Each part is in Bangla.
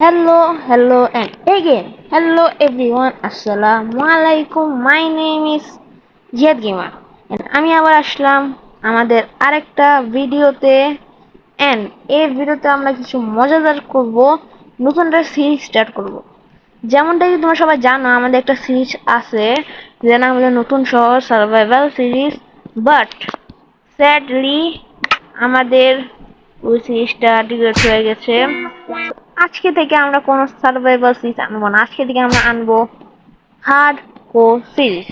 Hello, and again. Hello, everyone. Assalamualaikum. My name is Ziad gamer and আমি আবার আসলাম আমাদের আরেকটা ভিডিওতে and এই ভিডিওতে আমরা কিছু মজাদার করব, নতুন একটা সিরিজ স্টার্ট করব। যেমনটা কি তোমরা সবাই জানো, আমাদের একটা সিরিজ আছে যেটা আমাদের নতুন শহর সার্ভাইভাল সিরিজ, বাট স্যাডলি আমাদের ওই সিরিজটা ডিলিট হয়ে গেছে। আজকে থেকে আমরা কোনো সার্ভাইভাল সিরিজ আনবো না, আজকে থেকে আমরা আনবো হার্ড কোর সিরিজ।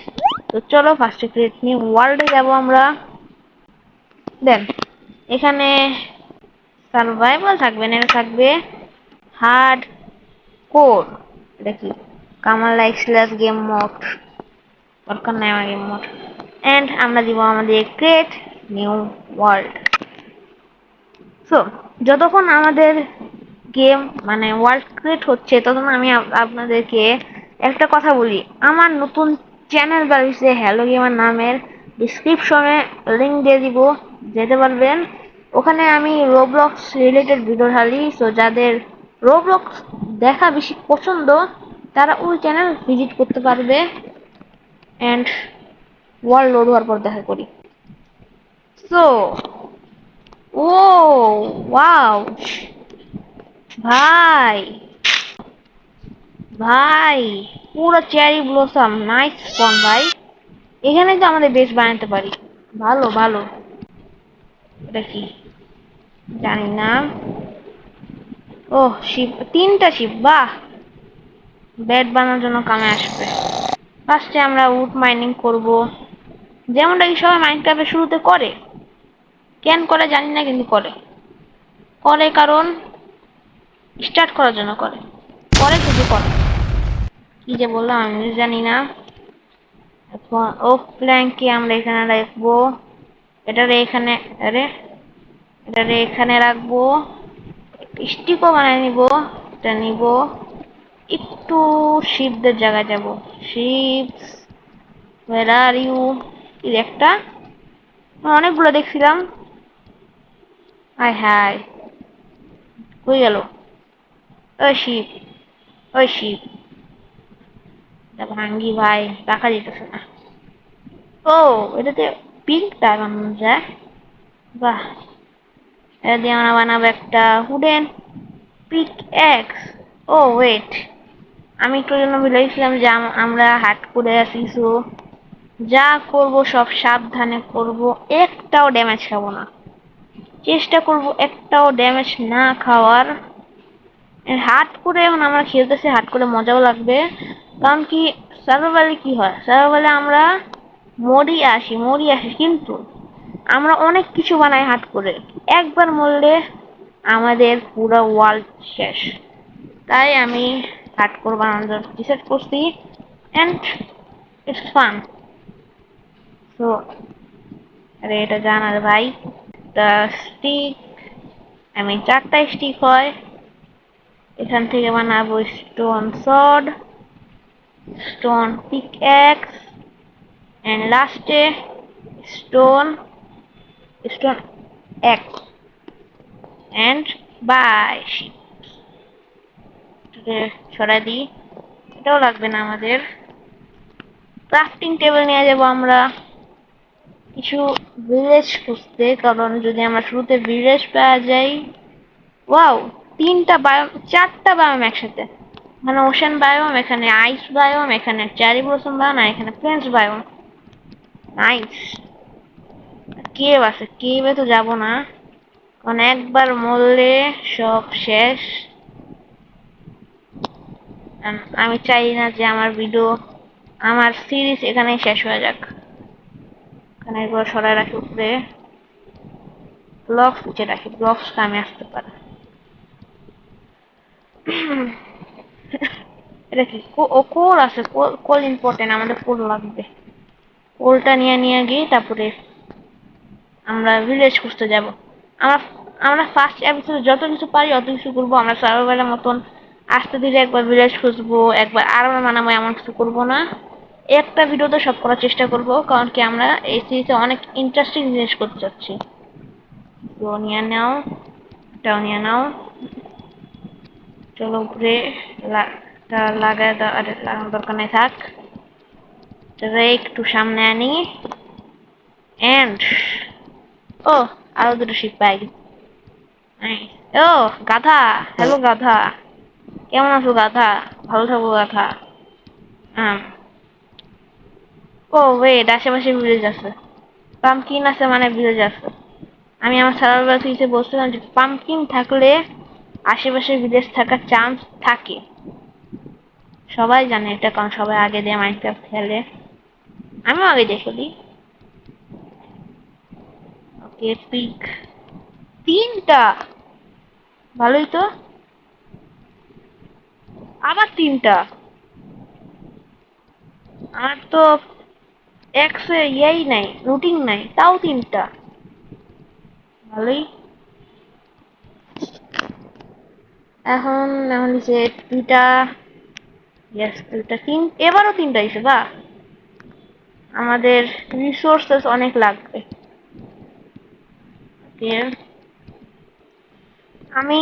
তো চলো ফার্স্টে ক্রিয়েট নিউ ওয়ার্ল্ডে যাবো আমরা। দেন এখানে সার্ভাইভাল থাকবে না, এটা থাকবে হার্ড কোর। এটা কি Kamal like slash game mode, দরকার নাই আমার গেম মোড। এন্ড আমরা দিব আমাদের ক্রিয়েট নিউ ওয়ার্ল্ড। সো যতক্ষণ আমাদের গেম মানে ওয়ার্ল্ড ক্রিয়েট হচ্ছে ততক্ষণ আমি আপনাদেরকে একটা কথা বলি। আমার নতুন চ্যানেল বাড়িছে হ্যালো গেমার নামের, ডিসক্রিপশনে লিঙ্ক দিয়ে দিব, যেতে পারবেন। ওখানে আমি রোবলক্স রিলেটেড ভিডিও ঢালি। সো যাদের রোবলক্স দেখা বেশি পছন্দ তারা ওই চ্যানেল ভিজিট করতে পারবে। অ্যান্ড ওয়ার্ল্ড লোড হওয়ার পর দেখা করি। সো ও ওয়াও ভাই ভাই পুরো চেরি ব্লসম, নাইস ফোন ভাই। এখানে তো আমাদের বেশ বানাতে পারি। ভালো ভালো। এটা কি জানি না। ও শিপ, তিনটা শিপ, বাহ। বেড বানানোর জন্য কামে আসবে। ফার্স্টে আমরা উড মাইনিং করব, যেমনটা কি সবাই মাইনক্রাফটের শুরুতে করে। কেন করে জানি না, কিন্তু করে করে কারণ স্টার্ট করার জন্য করে, করে শুধু করে। কি যে বললাম আমি জানি না। এখন ওক প্ল্যাঙ্ককে আমরা এখানে রাখবো, এটারে এখানে, আরে এটারে এখানে রাখবো। স্টিকও বানায় নিব, এটা নিব। একটু শিপদের জায়গায় যাব। Ships where are you. এই একটা অনেকগুলো দেখছিলাম। হাই হাই কই গেল? ওই শিপ, ওই শিপ ভাঙ্গি ভাই, রাখা যেতেছে না। ও এটাতে পিঙ্ক টাইপ বানানো যায়, বাহ। এটা দিয়ে আমরা বানাবো একটা হুডেন পিক এক্স। ও ওয়েট, আমি একটু জন্য ভুলেছিলাম যে আমরা হাট করে আসি। সো যা করব সব সাবধানে করব, একটাও ড্যামেজ খাবো না, চেষ্টা করব একটাও ড্যামেজ না খাওয়ার। হাট করে এখন আমরা খেলতেছি, হাট করে মজাও লাগবে। কারণ কি সার্ভাইভালে কি হয়, সার্ভাইভালে আমরা মরি আসি কিন্তু আমরা অনেক কিছু বানাই হাট করে। একবার মরলে আমাদের পুরো ওয়ার্ল্ড শেষ। তাই আমি হাট করে বানানোর ডিসাইড করছি, এন্ড ইটস ফান। সো আরে এটা জানার ভাই, তা স্টিক, আমি 4টা স্টিক হয়। এখান থেকে বানাবো stone sword, stone pickaxe, and লাস্টে stone stone axe and by. সরাই দিই, এটাও লাগবে না আমাদের। ক্রাফটিং টেবিল নিয়ে যাব আমরা কিছু ভিলেজ খুঁজতে, কারণ যদি আমরা শুরুতে ভিলেজ পাওয়া যাই। ওয়াও, 3টা বায়োম, 4টা বায়োম একসাথে। এখানে ওশেন বায়োম, এখানে আইস বায়োম, এখানে চেরি ব্লসম বায়োম, আর এখানে প্লেন্স বায়োম। নাইস। কেভ আছে, কেভে তো যাব না, কারণ একবার মরলে সব শেষ। আমি চাই না যে আমার সিরিজ এখানেই শেষ হয়ে যাক। এখানে এগুলো সরাই রাখি উপরে, ব্লকস উঠে রাখি, ব্লকস কামে আসতে পারে। এটা কি কোল আছে, কোল ইম্পর্টেন্ট, আমাদের কোল লাগবে। কোলটা নিয়ে গিয়ে তারপরে আমরা ভিলেজ খুঁজতে যাব। আমরা আমরা ফার্স্ট এপিসোডে যত কিছু পারি অত কিছু করবো। আমরা সার্ভাইভালের মতন আস্তে ধীরে একবার ভিলেজ খুঁজবো, একবার আর্মার বানাবো, এমন কিছু করবো না। একটা ভিডিওতে সব করার চেষ্টা করব, কারণ কি আমরা এই সিরিজে অনেক ইন্টারেস্টিং জিনিস করতে চাচ্ছি। তো নিয়ে নাও, এটাও নিয়ে নাও। চলো ঘুরে লাগায় লাগানোর দরকার নেই থাক। একটু সামনে আনি এন্ড ও আরো দুটো শিপ পাই। ও গাধা, হ্যালো গাধা, কেমন আছো গাধা? ভালো থাকো গাধা। ও ওয়েট, আশেপাশে ভিলেজ আছে, পাম্পকিন আছে মানে ভিলেজ আছে। আমি আমার সার্ভার থেকে বলছিলাম যে পাম্পকিন থাকলে আশেপাশে ভিলেজ থাকার চান্স থাকে। সবাই জানে এটা, কারণ সবাই আগে দিয়ে মাইনক্রাফট খেলে, আমিও আগে দিয়ে খেলি। ওকে পিক তিনটা, ভালোই তো। আবার তিনটা, আর তো এক্সে ইয়াই নাই, রুটিন নাই, তাও তিনটা, ভালোই। এখন এখন যে দুইটা, ইয়েস দুইটা, এবারও তিনটা হয়েছে বা আমাদের রিসোর্সেস অনেক লাগবে। আমি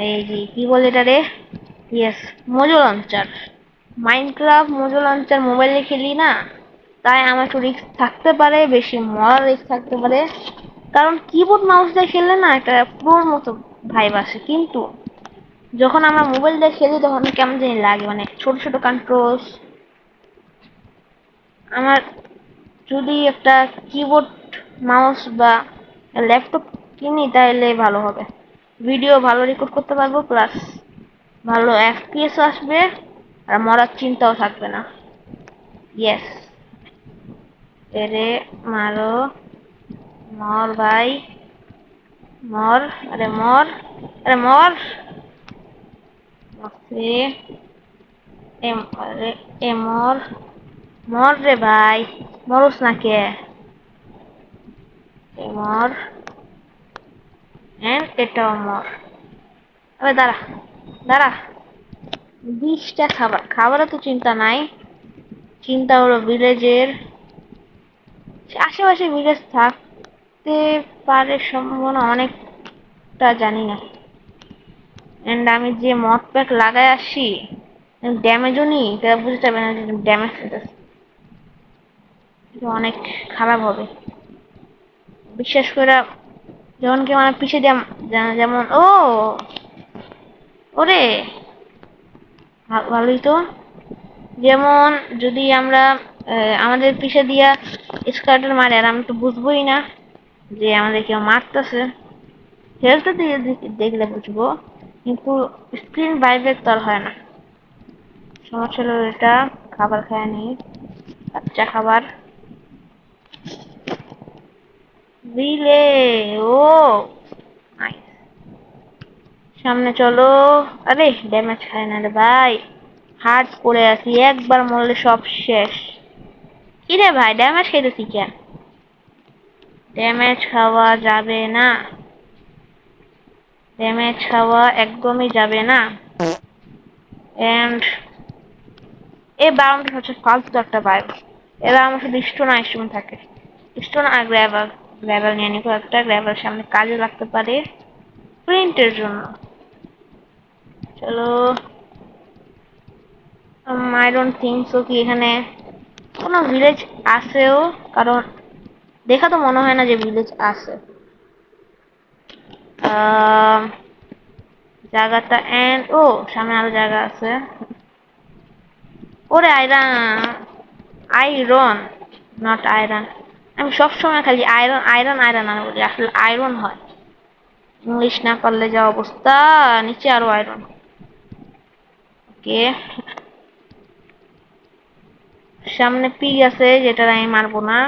এই যে কি বলে এটা রে, yes Mojo launcher, Minecraft Mojo launcher মোবাইলে খেলি না, তাই আমার একটু রিস্ক থাকতে পারে, বেশি মরার রিস্ক থাকতে পারে, কারণ কিবোর্ড মাউস দিয়ে খেললে না একটা প্রোর মতো ভাইব আসে, কিন্তু যখন আমরা মোবাইল দিয়ে খেলি তখন কেমন জানি লাগে, মানে ছোট ছোট কন্ট্রোলস। আমার যদি একটা কিবোর্ড মাউস বা ল্যাপটপ কিনি তাহলে ভালো হবে, ভিডিও ভালো রেকর্ড করতে পারবো, প্লাস ভালো এফপিএস আসবে, আর মরার চিন্তাও থাকবে না। ইয়েস, এরে মারো, মর ভাই, মর, আরে মর, আরে মর, মরছে, আরে এ মর, মর রে ভাই, মরস না কে, এ মর, এন্ড এটাও মর। আরে দাঁড়া, দাঁড়া, 20টা খাবার, খাবারে তো চিন্তা নাই, চিন্তা হলো ভিলেজের আশেপাশে ভিলেজ থাকতে পারে, সম্ভাবনা অনেকটা জানি না। এন্ড আমি যে মদ প্যাক লাগাই আসি ড্যামেজও নি, তারা বুঝতে পারবে না যে ড্যামেজ খেতেছে, অনেক খারাপ হবে। বিশ্বাস করে যখন কেউ আমার পিছিয়ে দিয়ে যেমন ও ওরে ভালোই তো, যেমন যদি আমরা আমাদের পিছে দিয়া স্কার্টার মারে আর আমি তো বুঝবোই না যে আমাদের কেউ মারতেছে, হেলথ দিয়ে দেখলে বুঝবো, কিন্তু স্ক্রিন ভাইব্রেট তো আর হয় না। সমস্যা হলো এটা, খাবার খায় নি, বাচ্চা খাবার দিলে, ও নাইস, সামনে চলো। আরে ড্যামেজ খায় না রে ভাই, হার্ড করে আছি, একবার মরলে সব শেষ। কিরে ভাই ড্যামেজ খেতেছি কেন? ড্যামেজ খাওয়া যাবে না, ড্যামেজ খাওয়া একদমই যাবে না। এন্ড এই বাউন্ড হচ্ছে ফালতু একটা বাইক, এরা আমার শুধু স্টোন আর স্টোন থাকে, স্টোন আর গ্র্যাভেল, গ্র্যাভেল নিয়ে নিবো একটা, গ্র্যাভেল সামনে কাজে লাগতে পারে প্রিন্টের জন্য। চলো, আই ডোন্ট থিঙ্ক সো কি এখানে কোনো ভিলেজ আছেও, কারণ দেখা তো মনে হয় না যে ভিলেজ আছে। জায়গাটা এন্ড ও সামনে আরো জায়গা আছে। ওরে আয়রন, আয়রন নট আয়রন, আমি সবসময় খালি আয়রন আয়রন আয়রন আমি বলি, আসলে আয়রন হয়। ইংলিশ না পারলে যা অবস্থা, নিচে আরো আয়রন। ওকে, সামনে পিগ আছে যেটা আমি মারবো না।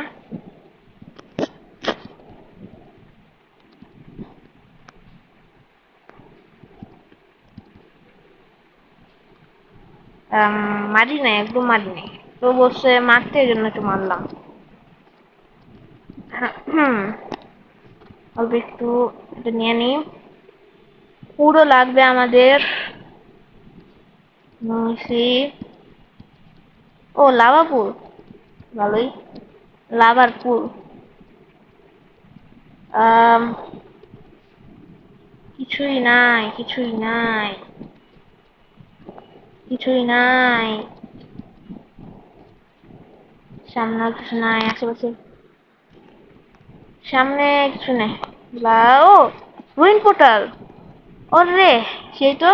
মারি নাই, একদম মারি নাই, তো বলছে মারতে, এই জন্য একটু মারলাম। হুম, অল্প একটু এটা নিয়ে নি, পুরো লাগবে আমাদের। সি, ও লাভা পুল, ভালোই, লাভার পুল। কিছুই নাই, কিছুই নাই, কিছুই নাই। সামনে কিছু নাই, আশেপাশে সামনে কিছু নেই। ও রুইন পোর্টাল। ওরে সেই তো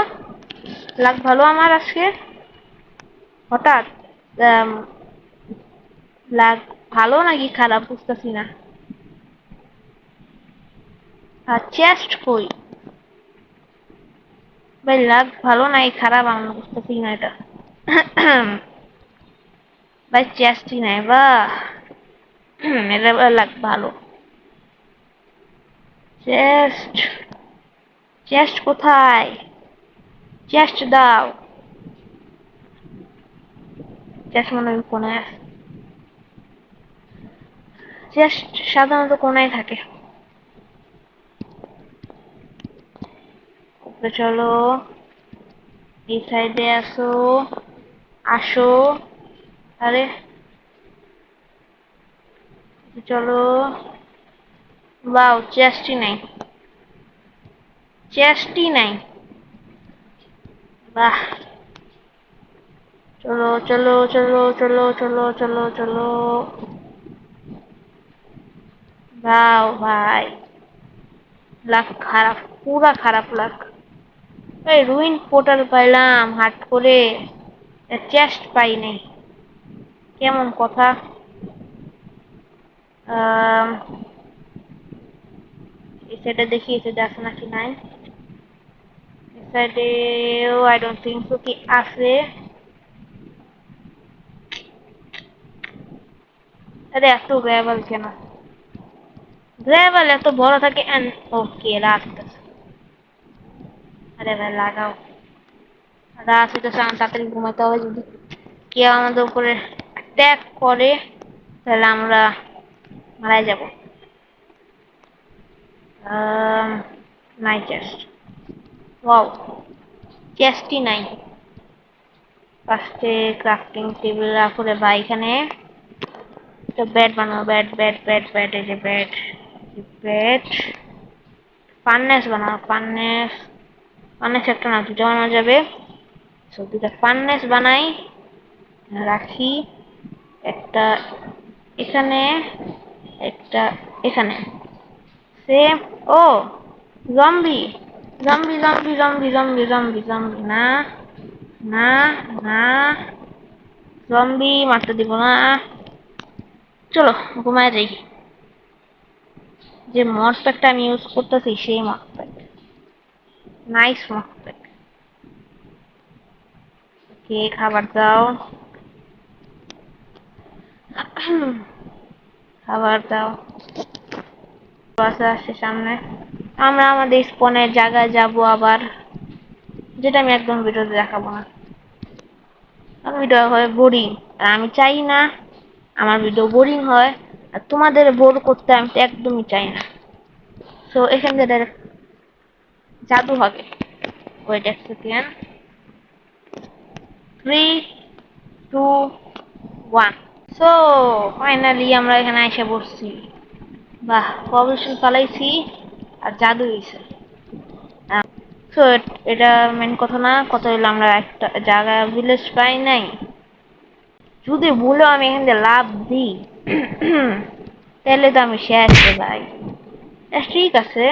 লাগ ভালো আমার আজকে হঠাৎ। আম, লাগ ভালো নাকি খারাপ বুঝতেছি না। আর চেস্ট কই ভাই, লাগ ভালো নাই খারাপ আমি বুঝতেছি না এটা। ভাই চেস্টই নাই বা এটা লাগ ভালো। চেস্ট, চেস্ট কোথায়? চেস্ট দাও। চেস্ট মনে হয় কোনায় আছে। চেস্ট সাধারণত কোনায় থাকে। উপরে চলো, এই সাইডে আসো, আসো। আরে চলো। বাও চেস্টই নাই, চেস্টই নাই। বাহ, চলো চলো চলো চলো চলো চলো চলো। বাও ভাই, লাক খারাপ, পুরা খারাপ লাক। এই রুইন পোর্টাল পাইলাম হাট করে, চেস্ট পাই নাই, কেমন কথা। আম, এই সাইডে দেখি, এই সাইডে আছে নাকি নাই। এই সাইডেও আই ডোন্ট থিঙ্ক সো কি আছে। আরে এত গ্র্যাভেল কেন? গ্র্যাভেল এত বড় থাকে এন্ড ওকে রাস্তা। আরে ভাই লাগাও, রাস্তা তো তাড়াতাড়ি ঘুমাতে হবে। যদি কেউ আমাদের উপরে অ্যাটাক করে তাহলে আমরা মারা যাব। নাই চেস্ট, ওয়াও চেস্টই নাই। ফার্স্টে ক্রাফটিং টেবিল রাখলে বা এখানে একটা বেড বানাবো, বেড বেড বেড বেড, এই যে বেড, বেড। ফার্নেস বানাবো, ফার্নেস। ফার্নেস একটা না দুটো বানানো যাবে। দুটা ফার্নেস বানাই, রাখি। একটা এখানে, একটা এখানে। সেম। ও zombie, zombie zombie zombie zombie zombie zombie না, না, না, জম্বি মারতে দিব না। চলো ঘুমায় যাই। যে মড প্যাকটা আমি ইউজ করতেছি সেই mod pack, nice mod pack. কে খাবার দাও, খাবার দাও। বাস আসছে সামনে। আমরা আমাদের স্পনের জায়গায় যাব আবার, যেটা আমি একদম ভিডিওতে দেখাবো না। আমার ভিডিও হয় বোরিং, আর আমি চাই না আমার ভিডিও বোরিং হয়। আর তোমাদের বোর করতে আমি তো একদমই চাই না। সো এখান থেকে ডাইরেক্ট জাদু হবে। ওয়েট এক সেকেন্ড, 3, 2, 1। সো ফাইনালি আমরা এখানে এসে বসছি। বাহ, কবুতর পালাইছি আর জাদু হয়েছে। সো এটা মেন কথা না, কথা হইলো আমরা একটা জায়গা ভিলেজ পাই নাই। যদি ভুলেও আমি এখান থেকে লাভ দিই তাহলে তো আমি শেষ হয়ে যাই। ঠিক আছে,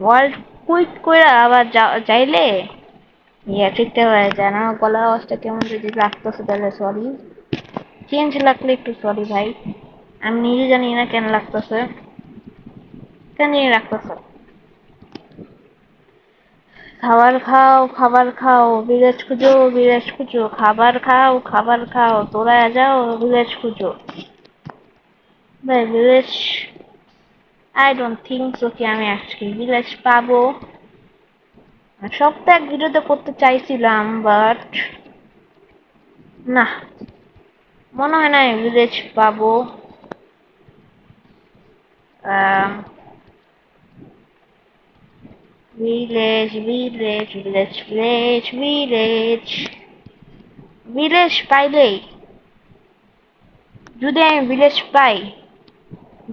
ওয়ার্ল্ড কুইট করে আবার যাইলে ইয়া ঠিকঠাক হয়ে যায় না। গলার আওয়াজটা কেমন যদি লাগতেছে তাহলে সরি, চেঞ্জ লাগলে একটু সরি ভাই। আমি নিজে জানি না কেন লাগতেছে, কেন জানি লাগতেছে। খাবার খাও, খাবার খাও, বিলেজ খুঁজো, বিলেজ খুঁজো, খাবার খাও, খাবার খাও, তোরা যাও বিলেজ খুঁজো। ভাই village, I don't think so কি আমি আজকে ভিলেজ পাবো। সব তো এক ভিডিওতে করতে চাইছিলাম বাট না, মনে হয় না ভিলেজ পাবো। Village village village village village village পাইলেই, যদি আমি ভিলেজ পাই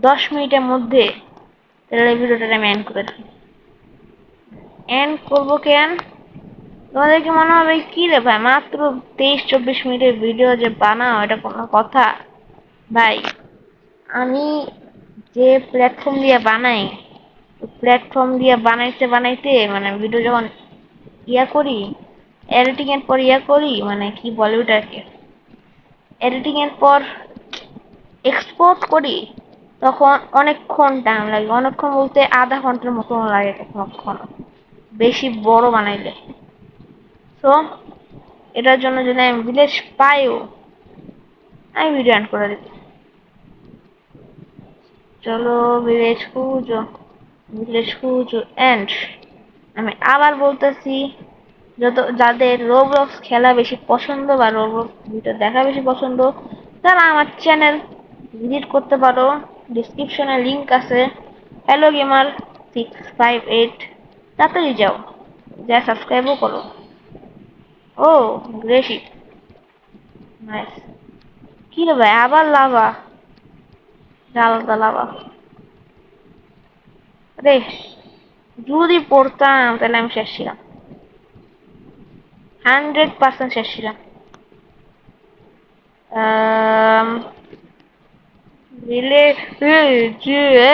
10 মিনিটের মধ্যে, তাহলে ভিডিওটা আমি এন্ড করে দিই। এন্ড করবো কেন? তোমাদেরকে মনে হবে কি রে ভাই, মাত্র 23-24 মিনিটের ভিডিও যে বানাও, এটা কোনো কথা? ভাই আমি যে প্ল্যাটফর্ম দিয়ে বানাই, প্ল্যাটফর্ম দিয়ে বানাইতে বানাইতে মানে ভিডিও যখন করি, এডিটিং এর পর করি, মানে কি বলে ওটাকে, এডিটিং এর পর এক্সপোর্ট করি, তখন অনেকক্ষণ টাইম লাগে। অনেকক্ষণ বলতে আধা ঘন্টার মতো লাগে কখন, বেশি বড় বানাইলে। তো এটার জন্য যদি আমি ভিলেজ পাইও, আমি ভিডিও অন করে দিই। চলো ভিলেজ খুঁজো, ভিলেজ খুঁজো এন্ড আমি আবার বলতেছি, যাদের রোবলক্স খেলা বেশি পছন্দ বা রোবলক্স ভিডিও দেখা বেশি পছন্দ, তারা আমার চ্যানেল ভিজিট করতে পারো। ডিসক্রিপশনে লিংক আছে, হ্যালো গেমার 658, তাড়াতাড়ি যাও, যা সাবস্ক্রাইবও করো। ও গ্রেসি, নাইস। কি রে ভাই, আবার লাভা, আলাদা লাভা। রে যদি পড়তাম তাহলে আমি শেষ ছিলাম, 100% শেষ ছিলাম। রিলে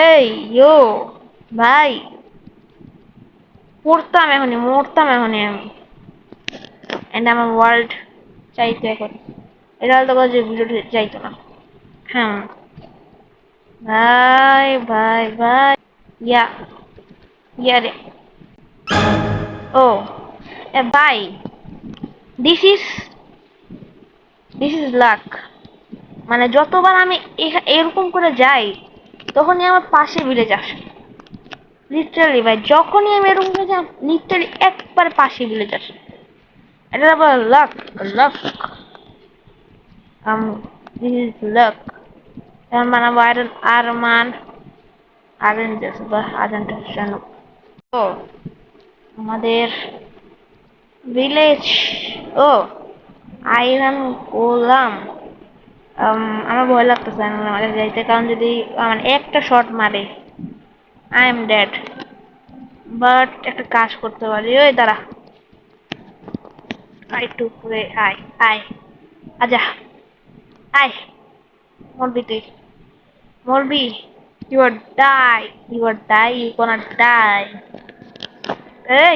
এই ইয়ো ভাই, পড়তাম এখনই, মরতাম এখনই আমি। এন্ড আমার ওয়ার্ল্ড চাইতো এখন, এটা হয়তো যে ভিডিওটি চাইতো না। হ্যাঁ ভাই ভাই ভাই, ইয়া ইয়া রে, ও ভাই, this is this is lakh. মানে যতবার আমি এরকম করে যাই, তখনই আমার পাশে ভিলেজ আসে। লিটারালি ভাই, যখনই আমি এরকম করে যাই, লিটারালি একবারে পাশে ভিলেজ আসে। এটা আবার লাক, লাক, দিস ইজ লাক। এখন বানাবো আরমান আরেঞ্জাস বা আজান্টাস জানো তো আমাদের ভিলেজ। ও আইরন করলাম। আমার ভয় লাগতেছে আমাদের যাইতে, কারণ যদি মানে একটা শট মারে, আই এম ডেড। বাট একটা কাজ করতে পারি, ওই দাঁড়া, একটু উপরে আয় আয়, আজা আয়, মরবি তুই, মরবি, you are die, you are die, you gonna die.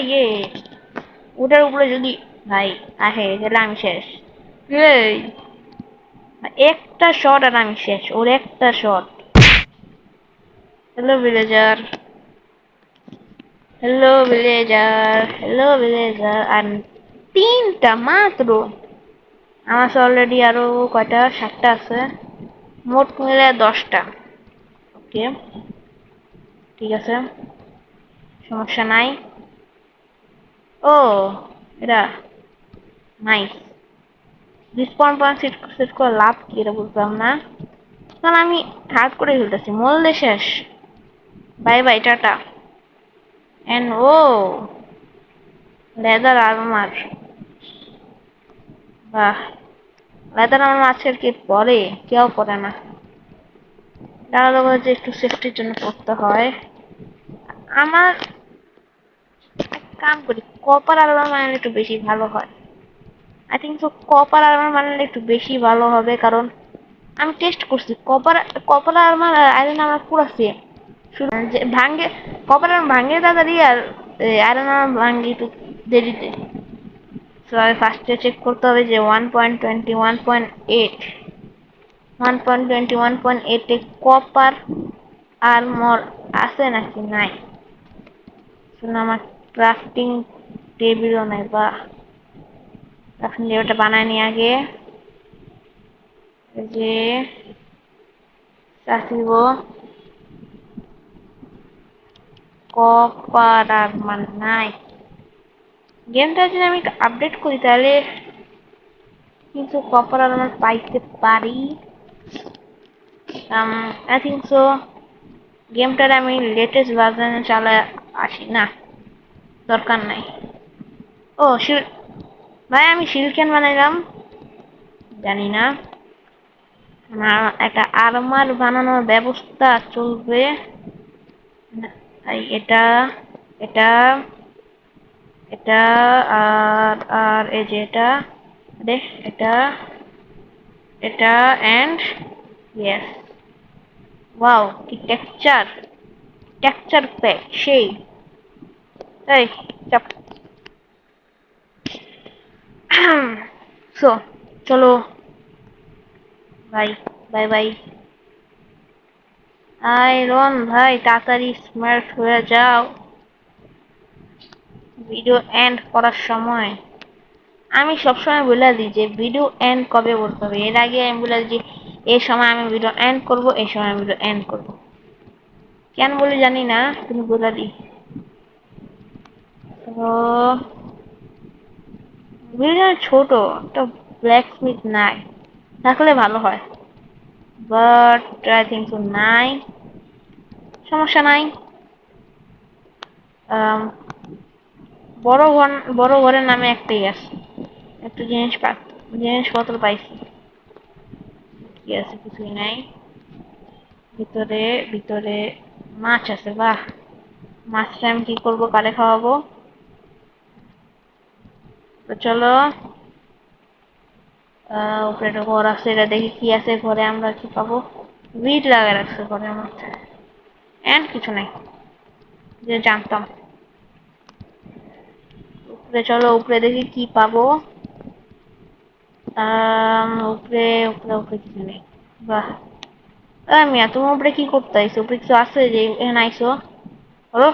ইয়ে ওটার উপরে যদি ভাই আহে তাহলে আমি শেষ। এই একটা শট আর আমি শেষ, ওর একটা shot. Hello villager, hello villager, hello villager. আর তিনটা মাত্র, আমার অলরেডি আরো কয়টা, 7টা আছে, মোট মিলে 10টা। ওকে ঠিক আছে, সমস্যা নাই। ও এটা নাইস। রিসপন্ড পয়েন্ট সেট করে লাভ কি, এটা বুঝলাম না, কারণ আমি হার্ড করে ফেলতেছি, মরলে শেষ। Bye bye, tata. এন্ড ও লেদার আর্মার, বাহ, লেদার আর্মার আজকের কে পরে, কেউ পরে না। তারা তো বলছে একটু সেফটির জন্য পড়তে হয়। আমার এক কাম করি, কপার আর্মার বানালে একটু বেশি ভালো হয়। I think so copper armour বানালে একটু বেশি ভালো হবে, কারণ আমি টেস্ট করছি, কপার কপার আর্মার আর আয়রন আর্মার পুরো সেম। শুধু যে ভাঙ্গে, কপার আর্মার ভাঙ্গে তাড়াতাড়ি, আর আয়রন আর্মার ভাঙ্গে একটু দেরিতে। সো আমি ফার্স্টে চেক করতে হবে যে 1.20 1.8 এ কপার আর্মর আছে নাকি নাই। শুনে আমার ক্রাফটিং টেবিলও নাই, বা ক্রাফটিং টেবিলটা বানায় নি আগে, যে চাষিব কপার আর্মার নাই। গেমটা যদি আমি আপডেট করি তাহলে কিন্তু কপার আর্মার পাইতে পারি। আই থিঙ্ক সো গেমটার আমি লেটেস্ট ভার্সনে চালায় আসি না, দরকার নাই। ও ভাই আমি শিল কেন বানাইলাম জানি না, আমার একটা আর্মার বানানোর ব্যবস্থা চলবে। এটা এটা এটা আর আর এই যে এটা, এটা এটা এন্ড ইয়েস। ওয়াও, কি টেক্সচার, টেক্সচার প্যাক সেই। এই চাপ। সো চলো ভাই, বাই বাই। আয়রন ভাই তাড়াতাড়ি স্মার্ট হয়ে যাও, ভিডিও এন্ড করার সময়। আমি সবসময় বলে দিই যে ভিডিও এন্ড কবে করতে হবে, এর আগে আমি বলে দিই যে এই সময় আমি ভিডিও এন্ড করব, এই সময় আমি ভিডিও এন্ড করব। কেন বলে জানি না, কিন্তু বলে দিই। তো ভিডিও ছোট, একটা ব্ল্যাক স্মিথ নাই, থাকলে ভালো হয়, বাট আই থিঙ্ক সো নাই। সমস্যা নাই। আম, বড় ঘর, বড় ঘরের নামে একটাই আছে, একটু জিনিসপত্র পাইছি। কি আছে? কিছুই নাই। ভিতরে ভিতরে মাছ আছে, বাহ। মাছটা আমি কি করবো, কারে খাওয়াবো? তো চলো, উপরে একটা ঘর আছে, এটা দেখি কি আছে ঘরে, আমরা কি পাবো। বিট লাগাই রাখছে ঘরের মধ্যে, এন্ড কিছু নাই, যে জানতাম। উপরে চলো, উপরে দেখি কি পাবো। উপরে উপরে উপরে কিছু নেই, বাহ। মিয়া, তুমি উপরে কি করতে আইছো? উপরে কিছু আছে যে এখানে আইছো? বলো।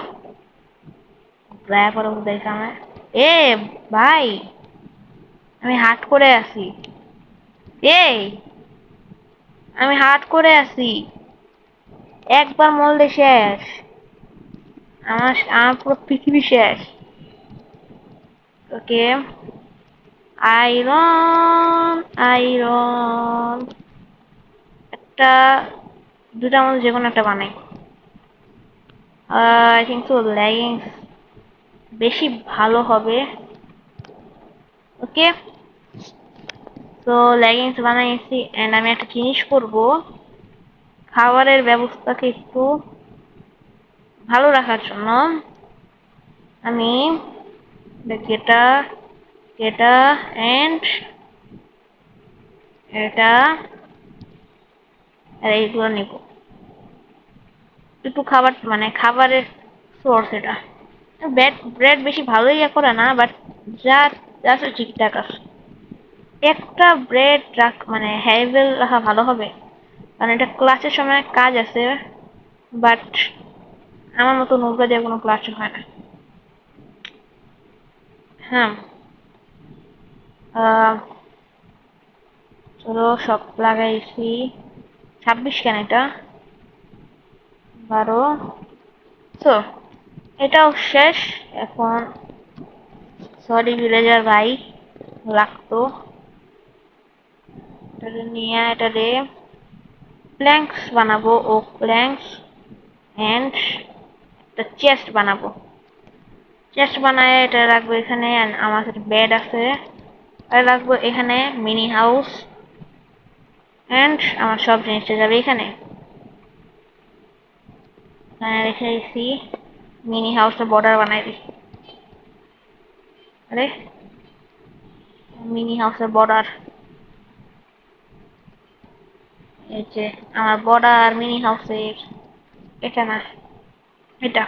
দয়া করে বুঝাইছে আমার। এ ভাই, আমি হাট করে আছি। এই, আমি হাট করে আছি, একবার মরলে শেষ। আমার আমার পুরো পৃথিবী শেষ। ওকে, আয়রন আয়রন একটা, দুটার মধ্যে যে কোনো একটা বানাই। আই থিঙ্ক সো লেগিংস বেশি ভালো হবে। ওকে, তো লেগিংস বানাইছি, এন্ড আমি একটা জিনিস করব, খাবারের ব্যবস্থাকে একটু ভালো রাখার জন্য আমি এটা এটা এন্ড এটা আর এইগুলো নিব। একটু খাবার মানে খাবারের সোর্স এটা। ব্রেড ব্রেড বেশি ভালো ইয়ে করে না, বাট যা যা আছে ঠিকঠাক আছে। একটা ব্রেড রাখ মানে হ্যাভেল রাখা ভালো হবে, কারণ এটা ক্লাসের সময় কাজ আছে, বাট আমার মতো নৌকা দিয়ে কোনো ক্লাস হয় না। হ্যাঁ, চলো সব লাগাইছি। 26 কেন এটা, 12। তো এটাও শেষ এখন। সরি ভিলেজার ভাই, লাগতো। এটা নিয়ে এটারে প্ল্যাঙ্কস বানাবো, ও প্ল্যাঙ্কস এন্ড একটা চেস্ট বানাবো। চেস্ট বানায় এটা রাখবো এখানে, and আমার সাথে বেড আছে, আর রাখবো এখানে মিনি হাউস, এন্ড আমার সব জিনিসটা যাবে এখানে। রেখে দিছি, মিনি হাউসের বর্ডার বানাই দিই। আরে, মিনি হাউসের বর্ডার, এই যে আমার বর্ডার মিনি হাউসের, এটা না, এটা।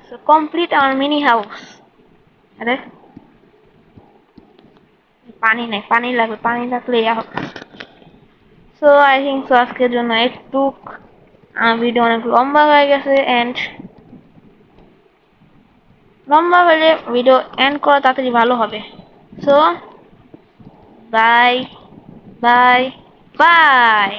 সো কমপ্লিট আমার মিনি হাউস। আরে পানি নেই, পানি লাগবে, পানি লাগলে সো আই থিঙ্ক সো আজকের জন্য একটু ভিডিও অনেক লম্বা হয়ে গেছে, এন্ড লম্বা হলে ভিডিও এন্ড করা তাড়াতাড়ি ভালো হবে। So bye bye bye.